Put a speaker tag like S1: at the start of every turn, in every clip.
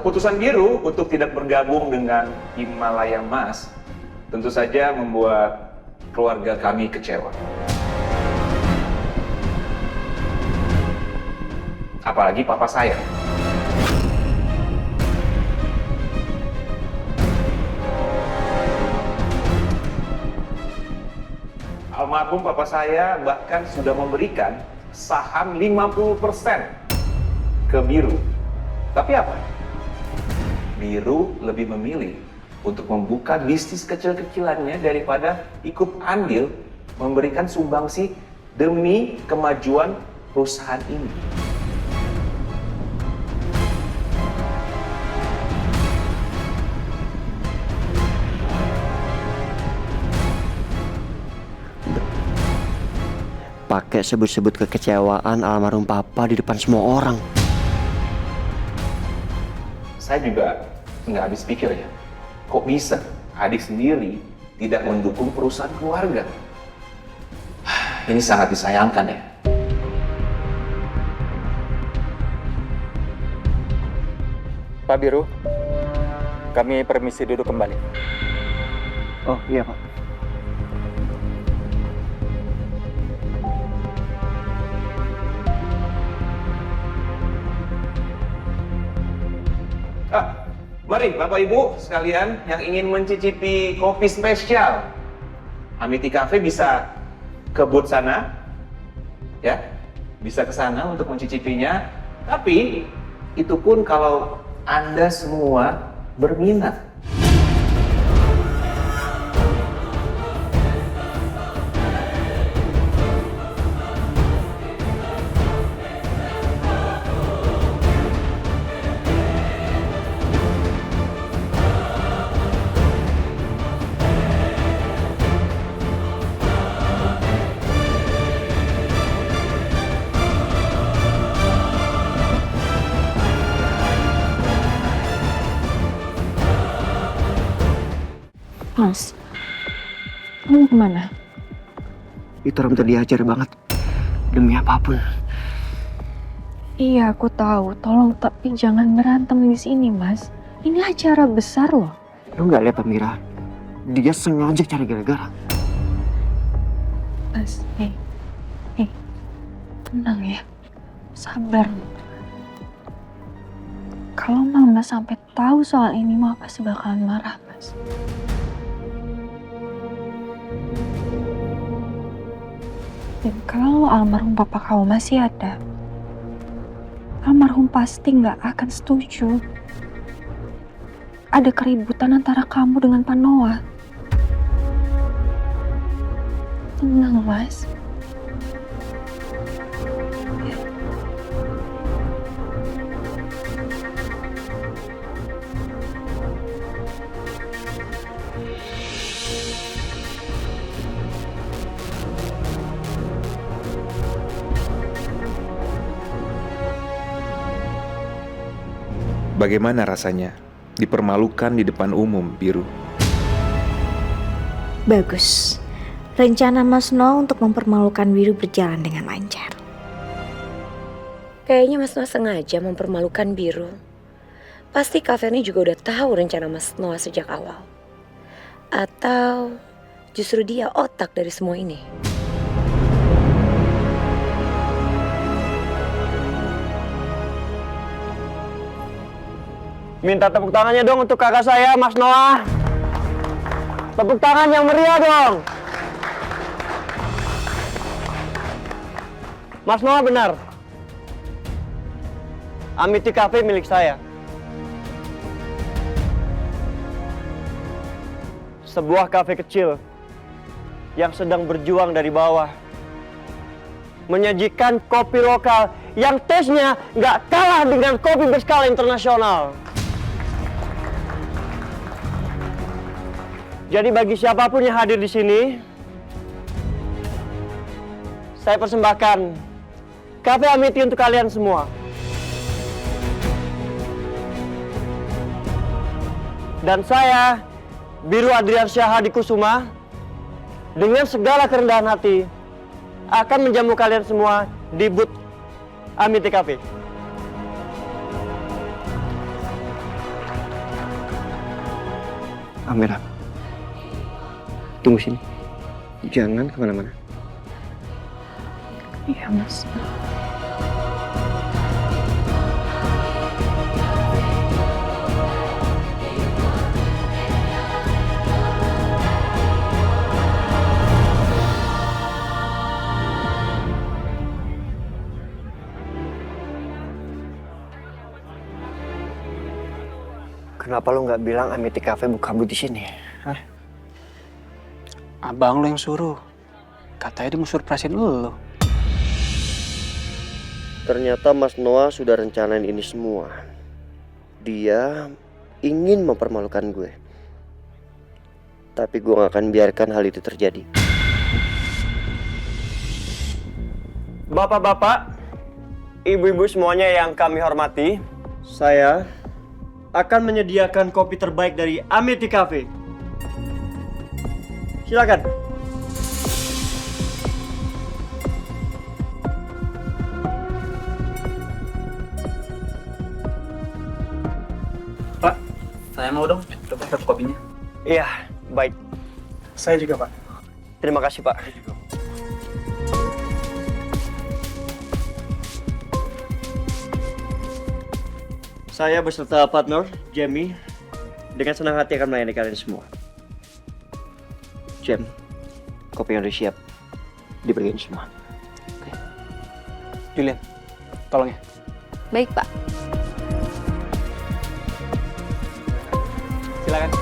S1: keputusan Biru untuk tidak bergabung dengan Himalaya Mas tentu saja membuat keluarga kami kecewa. Apalagi papa saya. Almarhum papa saya bahkan sudah memberikan saham 50% ke Biru. Tapi apa? Biru lebih memilih untuk membuka bisnis kecil-kecilannya daripada ikut andil memberikan sumbangsi demi kemajuan perusahaan ini.
S2: Pakai sebut-sebut kekecewaan almarhum papa di depan semua orang.
S1: Saya juga nggak habis pikir ya, kok bisa adik sendiri tidak mendukung perusahaan keluarga? Ini sangat disayangkan ya.
S3: Pak Biru, kami permisi duduk kembali.
S2: Oh iya Pak.
S1: Mari Bapak Ibu sekalian yang ingin mencicipi kopi spesial Amity Cafe bisa ke booth sana, ya, bisa ke sana untuk mencicipinya. Tapi itu pun kalau Anda semua berminat.
S4: Mas, kamu kemana?
S2: Itu orang tadi ajar banget. Demi apapun.
S4: Iya, aku tahu. Tolong tapi jangan berantem di sini, Mas. Ini acara besar loh.
S2: Lu nggak lihat Amira? Dia sengaja cari gara-gara.
S4: Mas, tenang ya. Sabar. Kalau Mama sampai tahu soal ini, Mama pasti bakalan marah, Mas. Dan kalau almarhum papa kamu masih ada, almarhum pasti nggak akan setuju ada keributan antara kamu dengan Pak Noah. Tenang, Mas.
S5: Bagaimana rasanya dipermalukan di depan umum, Biru?
S6: Bagus. Rencana Mas Noah untuk mempermalukan Biru berjalan dengan lancar.
S7: Kayaknya Mas Noah sengaja mempermalukan Biru. Pasti Kak Ferny juga udah tahu rencana Mas Noah sejak awal. Atau justru dia otak dari semua ini?
S3: Minta tepuk tangannya dong untuk kakak saya, Mas Noah. Tepuk tangan yang meriah dong. Mas Noah benar. Amity Cafe milik saya. Sebuah kafe kecil yang sedang berjuang dari bawah. Menyajikan kopi lokal yang tesnya nggak kalah dengan kopi berskala internasional. Jadi bagi siapapun yang hadir di sini, saya persembahkan Cafe Amity untuk kalian semua. Dan saya, Biru Adriansyah Hadikusuma, dengan segala kerendahan hati, akan menjamu kalian semua di booth Amity Cafe.
S2: Amira, tunggu sini. Jangan kemana-mana.
S4: Iya, Mas.
S2: Kenapa lu nggak bilang Amity Cafe buka booth di sini? Hah?
S8: Abang lo yang suruh. Katanya dia mau surprisein lo.
S2: Ternyata Mas Noah sudah rencanain ini semua. Dia ingin mempermalukan gue. Tapi gue gak akan biarkan hal itu terjadi. Bapak-bapak, ibu-ibu semuanya yang kami hormati, saya akan menyediakan kopi terbaik dari Amity Cafe. Silakan.
S8: Pak, saya mau dong dapat kopinya.
S2: Iya, baik.
S8: Saya juga, Pak.
S2: Terima kasih, Pak. Saya beserta partner, Jamie, dengan senang hati akan melayani kalian semua. Jam, kopi yang udah siap. Diberikan semua.
S8: Julian, tolong ya.
S4: Baik, Pak.
S8: Silakan.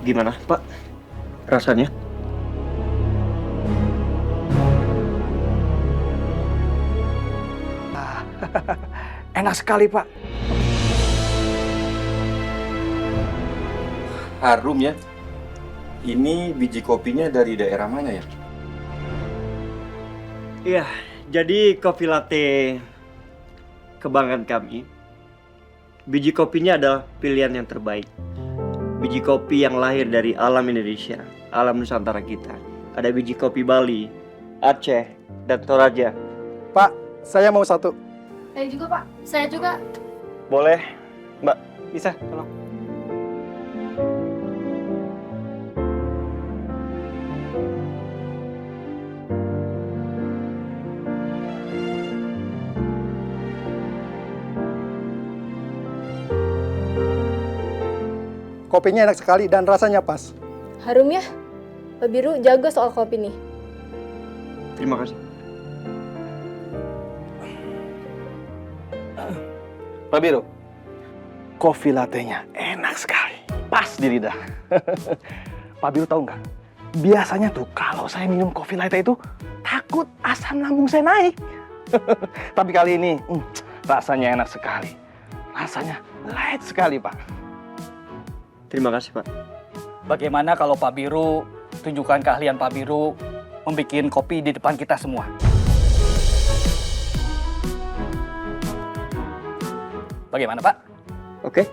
S2: Gimana, Pak? Rasanya?
S8: Enak sekali, Pak.
S5: Harum ya. Ini biji kopinya dari daerah mana ya?
S2: Iya, jadi kopi latte kebanggaan kami. Biji kopinya adalah pilihan yang terbaik. Biji kopi yang lahir dari alam Indonesia, alam Nusantara kita. Ada biji kopi Bali, Aceh, dan Toraja.
S9: Pak, saya mau satu.
S10: Saya juga, Pak. Saya juga.
S2: Boleh, Mbak?
S8: Bisa, tolong.
S9: Kopinya enak sekali dan rasanya pas.
S10: Harum ya? Pak Biru jago soal kopi nih.
S2: Terima kasih.
S9: Pak Biru, kopi latte-nya enak sekali. Pas di lidah. Pak Biru tahu nggak? Biasanya tuh kalau saya minum kopi latte itu takut asam lambung saya naik. Tapi kali ini rasanya enak sekali. Rasanya light sekali, Pak.
S2: Terima kasih, Pak.
S8: Bagaimana kalau Pak Biru tunjukkan keahlian Pak Biru membuat kopi di depan kita semua? Bagaimana, Pak?
S2: Oke.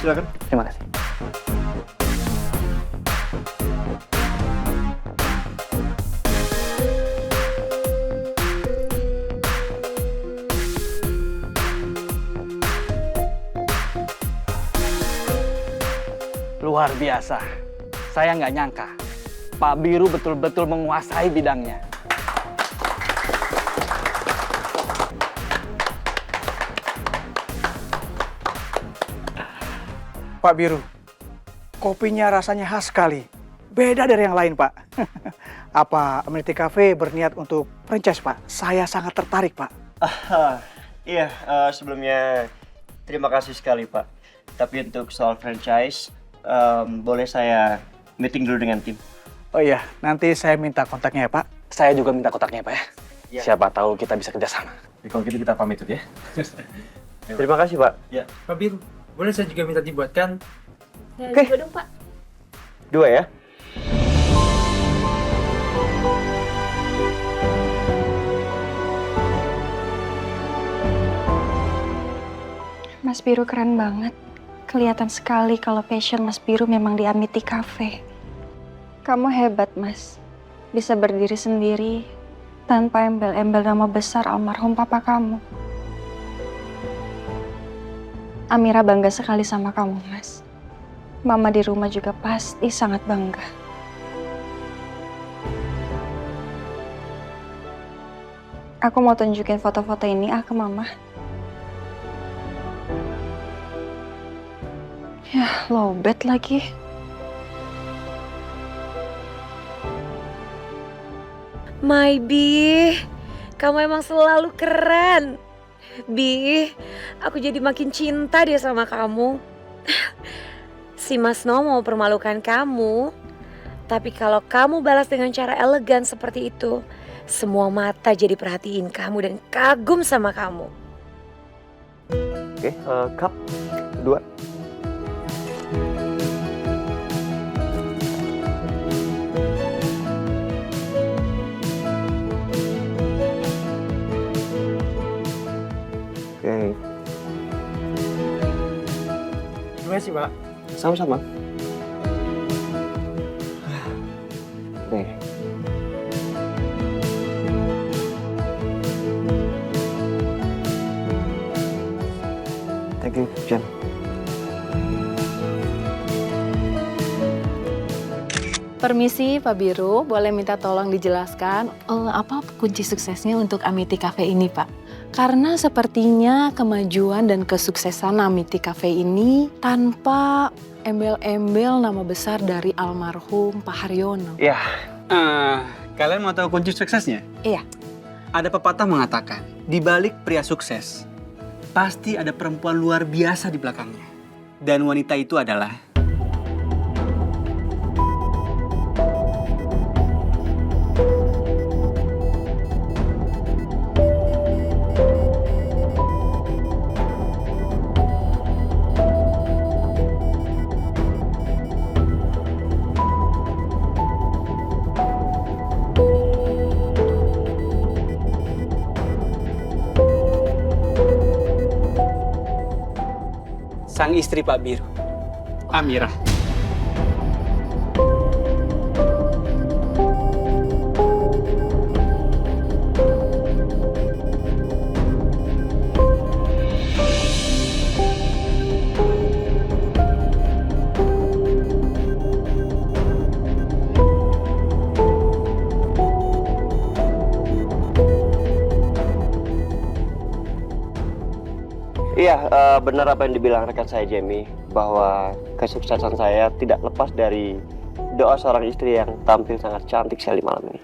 S2: silakan.
S9: Terima kasih.
S8: Luar biasa. Saya nggak nyangka Pak Biru betul-betul menguasai bidangnya.
S11: Pak Biru, kopinya rasanya khas sekali. Beda dari yang lain, Pak. Apa Amenity Cafe berniat untuk franchise, Pak? Saya sangat tertarik, Pak.
S2: Iya, sebelumnya terima kasih sekali Pak. Tapi untuk soal franchise, boleh saya meeting dulu dengan tim.
S11: Oh iya, nanti saya minta kontaknya ya, Pak.
S9: Saya juga minta kontaknya Pak ya.
S2: Ya.
S9: Siapa tahu kita bisa kerjasama.
S5: Kalau gitu kita pamit dulu ya.
S2: Terima kasih Pak. Ya.
S12: Pak Biru, boleh saya juga minta dibuatkan?
S2: Oke.
S10: Juga dong, Pak.
S2: 2 ya.
S4: Mas Biru keren banget. Kelihatan sekali kalau passion Mas Biru memang di Amenity Cafe. Kamu hebat, Mas. Bisa berdiri sendiri tanpa embel-embel nama besar almarhum papa kamu. Amira bangga sekali sama kamu, Mas. Mama di rumah juga pasti sangat bangga. Aku mau tunjukin foto-foto ini ke Mama. Yah, lowbat lagi.
S7: My Bi, kamu emang selalu keren. Bi, aku jadi makin cinta deh sama kamu. Si Mas No mau permalukan kamu. Tapi kalau kamu balas dengan cara elegan seperti itu, semua mata jadi perhatiin kamu dan kagum sama kamu.
S2: Oke, cup 2. Oke.
S12: Terima kasih, Pak.
S2: Sama-sama. Oke. Thank you, Jen.
S13: Permisi Pak Biru, boleh minta tolong dijelaskan apa kunci suksesnya untuk Amenity Cafe ini Pak? Karena sepertinya kemajuan dan kesuksesan Amenity Cafe ini tanpa embel-embel nama besar dari almarhum Pak Haryono.
S12: Iya. Kalian mau tahu kunci suksesnya?
S13: Iya.
S12: Ada pepatah mengatakan, di balik pria sukses, pasti ada perempuan luar biasa di belakangnya. Dan wanita itu adalah... sang istri Pak Biru, Amira.
S2: Iya, benar apa yang dibilang rekan saya Jamie, bahwa kesuksesan saya tidak lepas dari doa seorang istri yang tampil sangat cantik sekali malam ini.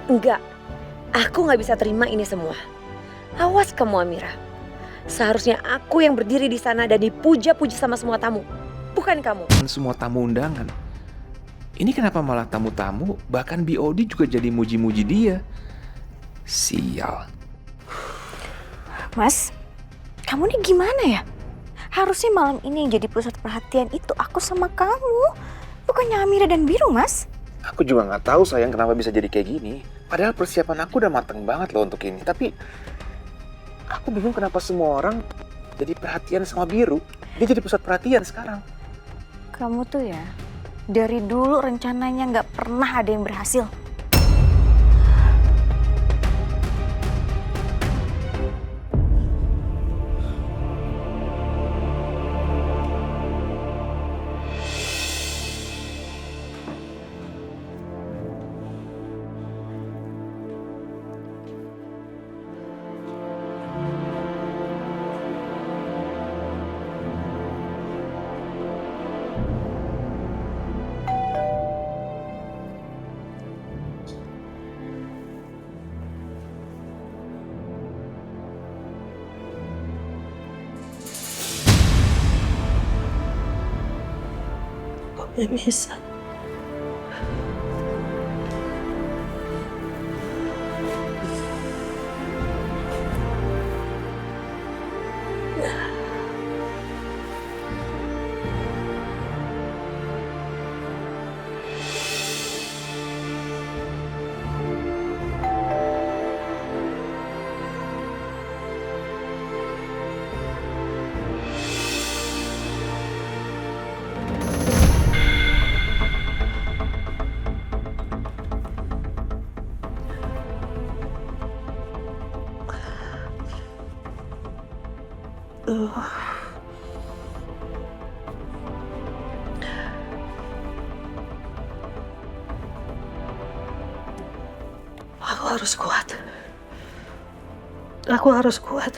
S7: Enggak, aku nggak bisa terima ini semua. Awas kamu Amira. Seharusnya aku yang berdiri di sana dan dipuja-puji sama semua tamu, bukan kamu.
S14: Semua tamu undangan. Ini kenapa malah tamu-tamu, bahkan BOD juga jadi muji-muji dia. Sial.
S6: Mas, kamu nih gimana ya? Harusnya malam ini yang jadi pusat perhatian itu aku sama kamu, bukannya Amira dan Biru, Mas.
S14: Aku juga nggak tahu sayang kenapa bisa jadi kayak gini. Padahal persiapan aku udah mateng banget loh untuk ini. Tapi aku bingung kenapa semua orang jadi perhatian sama Biru. Dia jadi pusat perhatian sekarang.
S6: Kamu tuh ya, dari dulu rencananya nggak pernah ada yang berhasil.
S15: Gak bisa. Aku harus kuat. Aku harus kuat.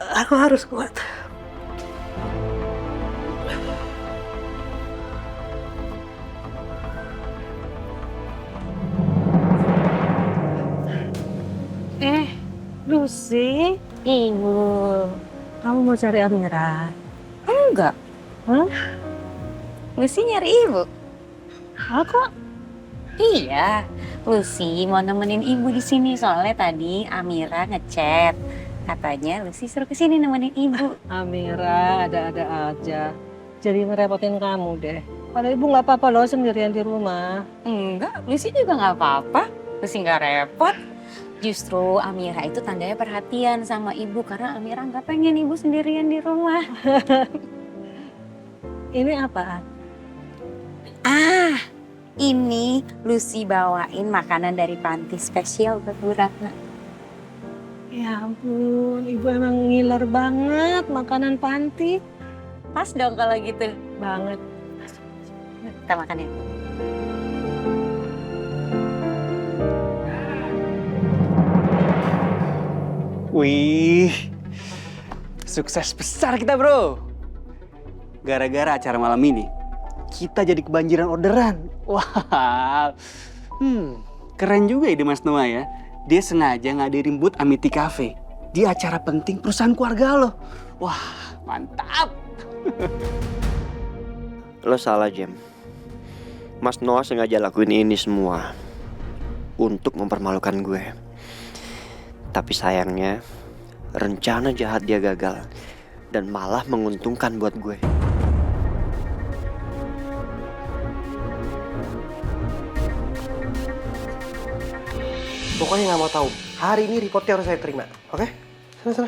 S15: Aku harus kuat.
S16: Lucy, Ibu, kamu mau cari Amira? Enggak. Hah?
S17: Lucy nyari ibu.
S16: Aku?
S17: Iya, Lucy mau nemenin ibu di sini soalnya tadi Amira ngechat. Katanya Lucy suruh kesini nemenin ibu.
S16: Amira ada-ada aja. Jadi ngerepotin kamu deh. Padahal ibu nggak apa-apa loh sendirian di rumah.
S17: Enggak, Lucy juga nggak apa-apa. Lucy nggak repot. Justru Amira itu tandanya perhatian sama ibu karena Amira nggak pengen ibu sendirian di rumah.
S16: Ini apa?
S17: Ah, ini Lucy bawain makanan dari panti spesial buat Bu Ratna.
S16: Ya ampun, ibu emang ngiler banget makanan panti.
S17: Pas dong kalau gitu.
S16: Banget.
S17: Kita makan ya.
S12: Wih, sukses besar kita bro. Gara-gara acara malam ini, kita jadi kebanjiran orderan. Wah, keren juga ide Mas Noah ya. Dia sengaja ngadirin booth Amity Cafe di acara penting perusahaan keluarga lo. Wah, mantap.
S2: Lo salah, Jem. Mas Noah sengaja lakuin ini semua untuk mempermalukan gue. Tapi sayangnya, rencana jahat dia gagal dan malah menguntungkan buat gue.
S9: Pokoknya nggak mau tahu. Hari ini reportnya harus saya terima, oke? Sana.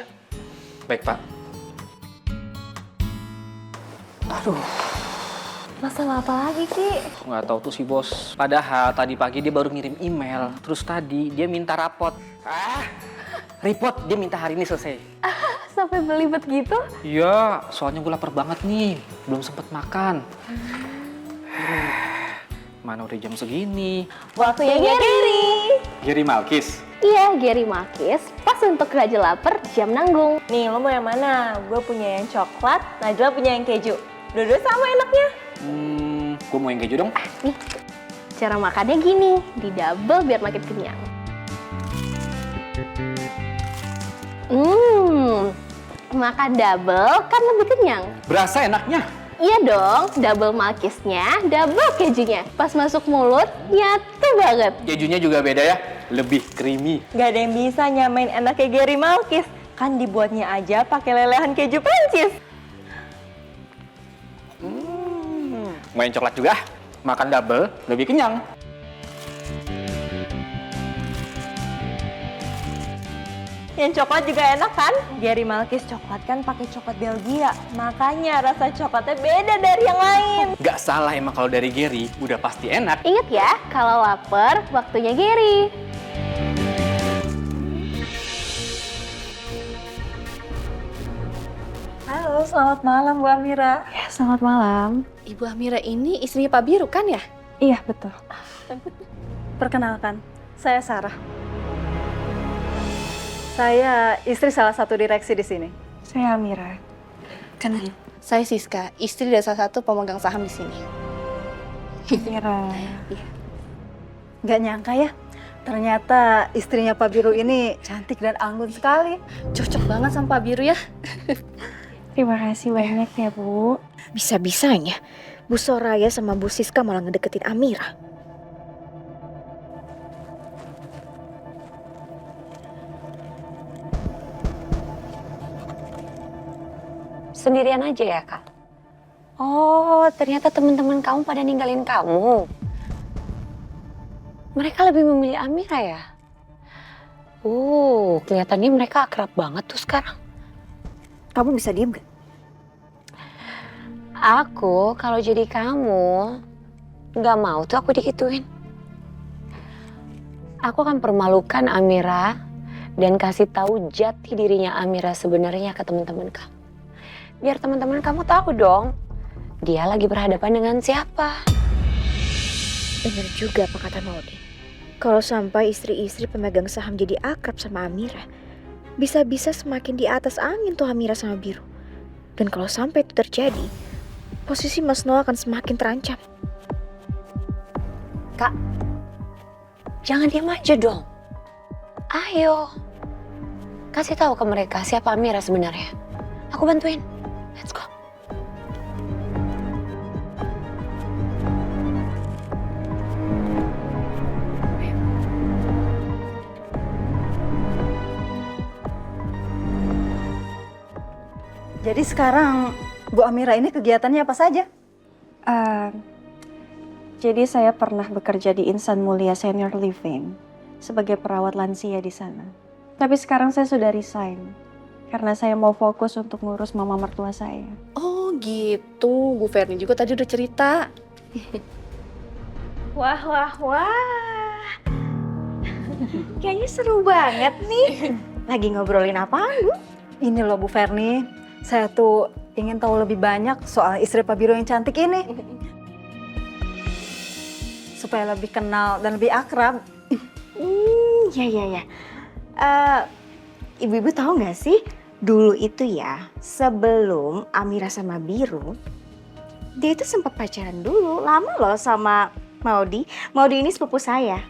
S8: Baik, Pak.
S10: Aduh. Masalah apa lagi, Ki?
S8: Nggak tahu tuh si bos. Padahal tadi pagi dia baru ngirim email. Terus tadi dia minta rapot. Report dia minta hari ini selesai.
S10: Sampai belibet gitu?
S8: Iya, soalnya gue lapar banget nih. Belum sempet makan. Mana udah jam segini.
S10: Waktunya Gary.
S8: Gary Malkis.
S10: Iya, Gary Malkis. Pas untuk Raja Lapar, jam nanggung. Nih, lo mau yang mana? Gue punya yang coklat, Najla punya yang keju. Dua-dua sama enaknya.
S8: Gue mau yang keju dong.
S10: Nih, cara makannya gini. Di double biar makin kenyang. Makan double kan lebih kenyang.
S12: Berasa enaknya.
S10: Iya dong, double malkisnya, double kejunya. Pas masuk mulut, nyatu banget.
S12: Kejunya juga beda ya, lebih creamy.
S18: Gak ada yang bisa nyamain enaknya Gary Malkis. Kan dibuatnya aja pakai lelehan keju Prancis.
S12: Main coklat juga, makan double lebih kenyang.
S18: Yang coklat juga enak kan? Gary Malkis coklat kan pakai coklat Belgia. Makanya rasa coklatnya beda dari yang lain.
S12: Gak salah emang kalau dari Gary, udah pasti enak.
S10: Ingat ya, kalau lapar, waktunya Gary.
S4: Halo, selamat malam Bu Amira. Ya, selamat malam.
S13: Ibu Amira ini istrinya Pak Biru kan ya?
S4: Iya, betul.
S19: Perkenalkan, saya Sarah. Saya istri salah satu direksi di sini.
S4: Saya Amira.
S13: Kenal. Saya Siska, istri dari salah satu pemegang saham di sini.
S4: Amira.
S19: Nggak nyangka ya, ternyata istrinya Pak Biru ini cantik dan anggun sekali.
S13: Cocok banget sama Pak Biru ya.
S4: Terima kasih banyak ya, Bu.
S6: Bisa-bisanya Bu Soraya sama Bu Siska malah ngedeketin Amira. Sendirian aja ya, Kak? Oh, ternyata teman-teman kamu pada ninggalin kamu. Mereka lebih memilih Amira ya? Kelihatannya mereka akrab banget tuh sekarang. Kamu bisa diem gak? Aku kalau jadi kamu gak mau tuh aku digituin. Aku akan permalukan Amira dan kasih tahu jati dirinya Amira sebenarnya ke teman-teman kamu. Biar teman-teman kamu tahu dong, dia lagi berhadapan dengan siapa. Bener juga apa kata Maudi. Kalau sampai istri-istri pemegang saham jadi akrab sama Amira, bisa-bisa semakin di atas angin tuh Amira sama Biru. Dan kalau sampai itu terjadi, posisi Mas Noah akan semakin terancam. Kak, jangan diam aja dong. Ayo, kasih tahu ke mereka siapa Amira sebenarnya. Aku bantuin. Let's go.
S19: Jadi sekarang Bu Amira ini kegiatannya apa saja?
S4: Jadi saya pernah bekerja di Insan Mulia Senior Living sebagai perawat lansia di sana. Tapi sekarang saya sudah resign karena saya mau fokus untuk ngurus mama mertua saya.
S13: Oh gitu, Bu Ferni juga tadi udah cerita.
S6: Wah, wah, wah. Kayaknya seru banget nih. Lagi ngobrolin apaan, Bu?
S19: Ini loh Bu Ferni, saya tuh ingin tahu lebih banyak soal istri Pak Biru yang cantik ini. Supaya lebih kenal dan lebih akrab.
S6: Ya. Ibu-ibu tahu nggak sih, dulu itu ya, sebelum Amira sama Biru, dia itu sempat pacaran dulu, lama loh sama Maudi. Maudi ini sepupu saya.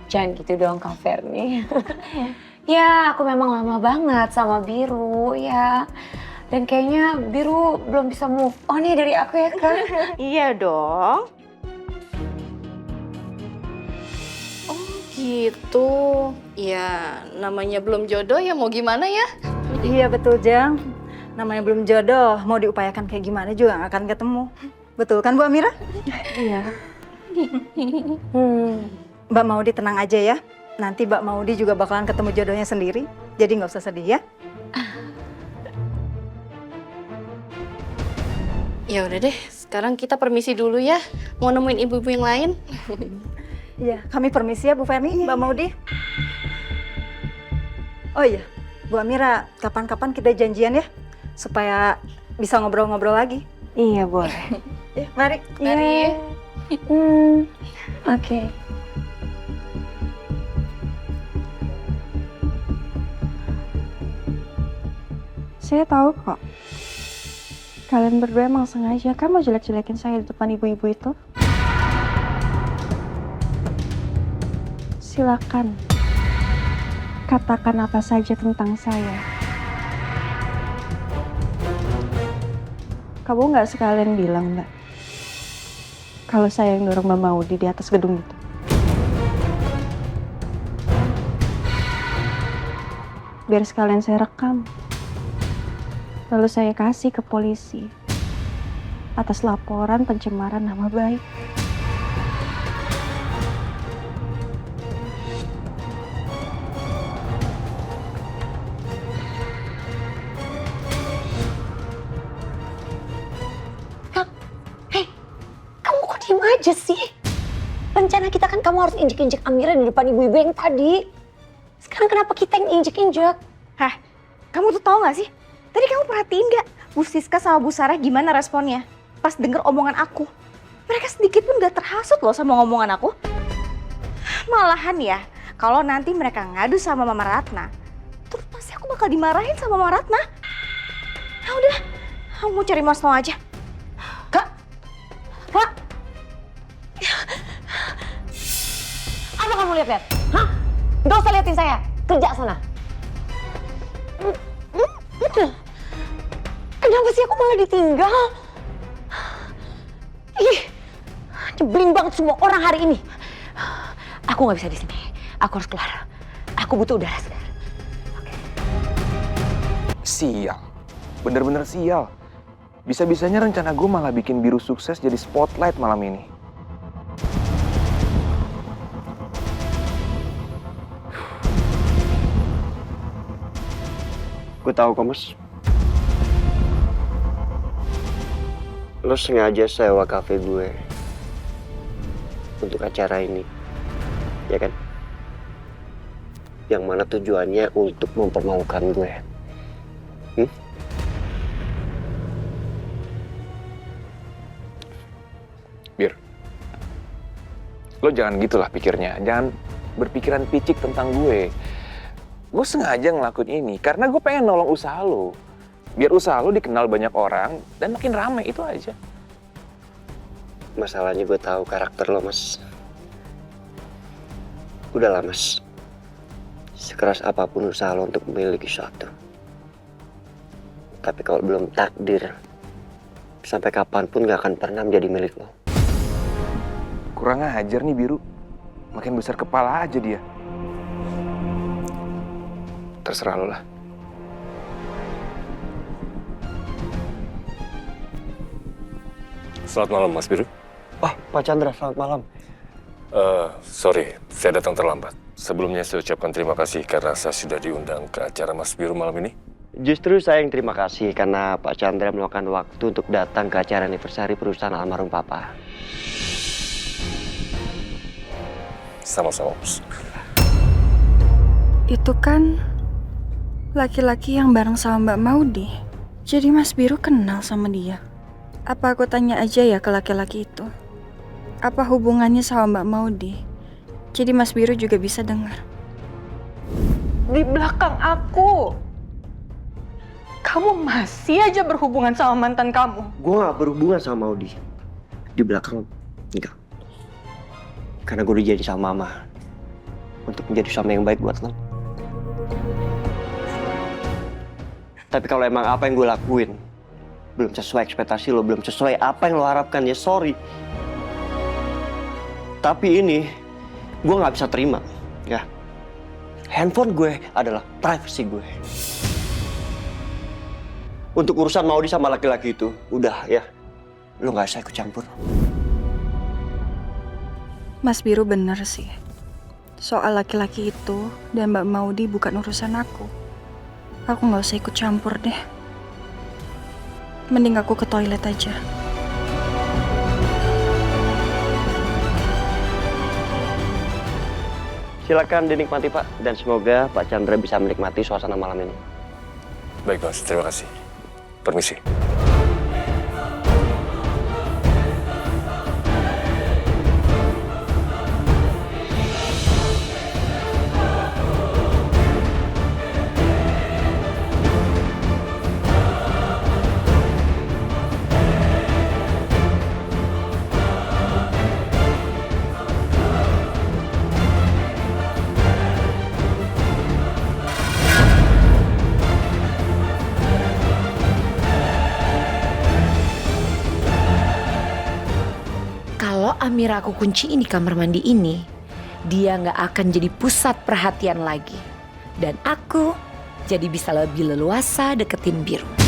S7: Jangan gitu dong Kak Ferni. Ya, aku memang lama banget sama Biru ya. Dan kayaknya Biru belum bisa move on ya dari aku ya Kak.
S6: Iya dong.
S13: Gitu. Ya, namanya belum jodoh ya mau gimana ya?
S19: Iya betul Jang. Namanya belum jodoh, mau diupayakan kayak gimana juga nggak akan ketemu. Betul kan Bu Amira?
S4: Iya.
S19: Mbak Maudi tenang aja ya. Nanti Mbak Maudi juga bakalan ketemu jodohnya sendiri. Jadi nggak usah sedih ya.
S13: Ya udah deh, sekarang kita permisi dulu ya. Mau nemuin ibu-ibu yang lain.
S19: Iya, kami permisi ya Bu Ferni, Mbak Maudi. Oh iya, Bu Amira, kapan-kapan kita janjian ya, supaya bisa ngobrol-ngobrol lagi.
S4: Iya boleh.
S19: Ya, mari.
S13: Mari.
S4: Oke. Saya tahu kok. Kalian berdua emang sengaja kan mau jelek-jelekin saya di depan ibu-ibu itu? Silakan. Katakan apa saja tentang saya. Kamu nggak sekalian bilang, Mbak, kalau saya yang dorong Mbak Maudi di atas gedung itu? Biar sekalian saya rekam. Lalu saya kasih ke polisi atas laporan pencemaran nama baik.
S6: Kamu aja sih. Rencana kita kan kamu harus injek-injek Amira di depan ibu-ibu yang tadi. Sekarang kenapa kita yang injek-injek?
S10: Hah, kamu tuh tahu gak sih? Tadi kamu perhatiin gak Bu Siska sama Bu Sarah gimana responnya pas denger omongan aku? Mereka sedikit pun gak terhasut loh sama omongan aku. Malahan ya, kalau nanti mereka ngadu sama Mama Ratna, terus pasti aku bakal dimarahin sama Mama Ratna. Nah udah, kamu mau cari Mas No aja.
S6: Kak, apa kamu lihat-lihat? Hah? Gak usah liatin saya, kerja sana. Kenapa sih aku malah ditinggal? Ih, nyebelin banget semua orang hari ini. Aku nggak bisa di sini. Aku harus keluar. Aku butuh udara segar.
S14: Sial, bener-bener sial. Bisa-bisanya rencana gue malah bikin Biru sukses jadi spotlight malam ini.
S2: Gue tahu kok, Mas. Lo sengaja sewa kafe gue untuk acara ini, ya kan? Yang mana tujuannya untuk mempermalukan gue.
S14: Bir, lo jangan gitulah pikirnya. Jangan berpikiran picik tentang gue. Gue sengaja ngelakuin ini karena gue pengen nolong usaha lo. Biar usaha lo dikenal banyak orang dan makin ramai, itu aja.
S2: Masalahnya gue tahu karakter lo, Mas. Udahlah, Mas. Sekeras apapun usaha lo untuk memiliki sesuatu. Tapi kalau belum takdir, sampai kapanpun gak akan pernah menjadi milik lo.
S14: Kurang ajar nih Biru. Makin besar kepala aja dia. Terserah lo lah.
S20: Selamat malam, Mas Biru.
S2: Oh, Pak Chandra, selamat malam.
S20: Sorry, saya datang terlambat. Sebelumnya saya ucapkan terima kasih karena saya sudah diundang ke acara Mas Biru malam ini.
S2: Justru saya yang terima kasih karena Pak Chandra meluangkan waktu untuk datang ke acara anniversary perusahaan almarhum Papa.
S20: Sama-sama, Bos.
S4: Itu kan laki-laki yang bareng sama Mbak Maudi. Jadi Mas Biru kenal sama dia. Apa aku tanya aja ya ke laki-laki itu? Apa hubungannya sama Mbak Maudi? Jadi Mas Biru juga bisa dengar.
S19: Di belakang aku. Kamu masih aja berhubungan sama mantan kamu.
S2: Gue gak berhubungan sama Maudi. Di belakang, enggak. Karena gue udah jadi sama Mama. Untuk menjadi suami yang baik buat lo. Tapi kalau emang apa yang gue lakuin belum sesuai ekspektasi lo, belum sesuai apa yang lo harapkan, ya sorry. Tapi ini gue gak bisa terima, ya. Handphone gue adalah privasi gue. Untuk urusan Maudi sama laki-laki itu, udah ya. Lo gak usah ikut campur.
S4: Mas Biru bener sih. Soal laki-laki itu dan Mbak Maudi bukan urusan aku. Aku gak usah ikut campur deh. Mending aku ke toilet aja.
S2: Silakan dinikmati Pak, dan semoga Pak Chandra bisa menikmati suasana malam ini.
S20: Baik, Mas. Terima kasih. Permisi.
S6: Amira aku kunciin di kamar mandi ini, dia nggak akan jadi pusat perhatian lagi. Dan aku jadi bisa lebih leluasa deketin Biru.